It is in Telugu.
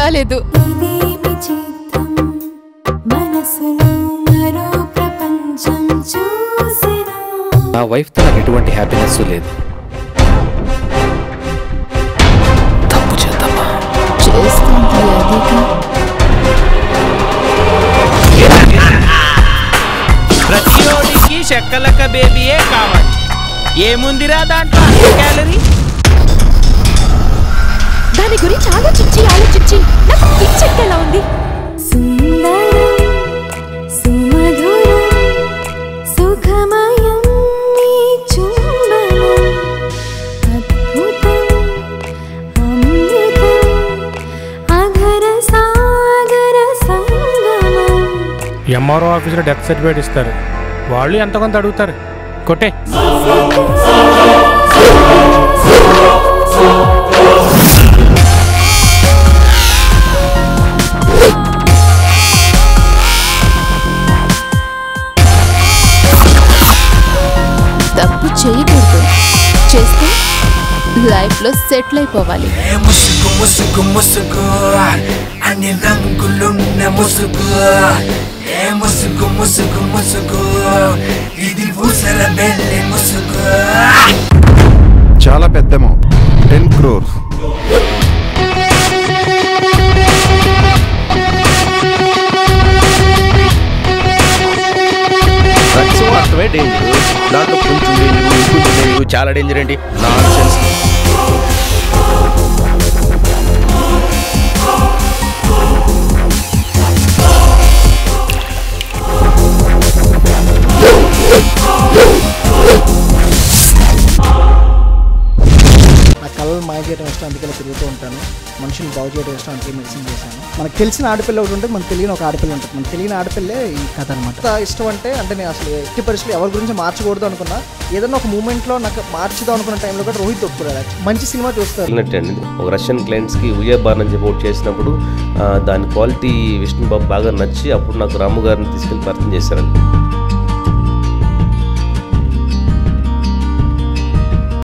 పర్వాలేదు. నా వైఫ్ తో నాకు ఎటువంటి హ్యాపీనెస్ లేదు. తప్పు చేద్దామా? ప్రతియోడికి చెక్కలక్క బేబీయే కావాలి. ఏముందిరా దాంట్లో క్యాలరీ? దాని గురించి ఆలోచించి నాకు పిచ్చెక్కేలా ఉంది. ఎంఆర్ఓ ఆఫీసులో డెత్ సర్టిఫికేట్ ఇస్తారు. వాళ్ళు ఎంత కొంత అడుగుతారు. కొట్టే తప్పు చేయకూడదు. చేస్తే లైఫ్ లో సెటిల్ అయిపోవాలి. ముసుగు ముసుగు ముసుగు అన్ని రంగులున్న ముసుగు. ముసుగు ముసుగు ముసుగు ఇది ఊసర బెల్లి ముసుగు. చాలా పెద్ద అమౌంట్, 10 crores. మాత్రమే డేంజర్. దాంట్లో కొంచెం డేంజర్ చాలా డేంజర్ ఏంటి? నాన్సెన్స్. కళలు మాయ చేయడం ఇష్టం, అందుకే తిరుగుతూ ఉంటాను. మనుషులు బాగు చేయడం ఇష్టం, అందుకే మెడిసిన్ చేశాను. మనకు తెలిసిన ఆడపిల్ల ఒకటి ఉంటుంది, మనకు తెలియని ఒక ఆడపిల్ల ఉంటుంది. మనకు తెలియని ఆడపిల్లే ఈ కథ అనమాట. ఇష్టం అంటే నేను అసలు ఎట్టి పరిస్థితులు ఎవరి గురించి మార్చకూడదు అనుకున్నా. ఏదన్నా ఒక మూమెంట్లో నాకు మార్చుదాం అనుకున్న టైంలో కూడా రోహిత్ ఒప్పుకోలేదు. మంచి సినిమా చూస్తారు. ఒక రష్యన్ క్లయింట్స్కి ఉయే బార్ నుంచి పోటీ చేసినప్పుడు దాని క్వాలిటీ విష్ణుబాబు బాగా నచ్చి అప్పుడు నాకు రాము గారిని తీసుకెళ్ళి పరిచయం చేశారండి.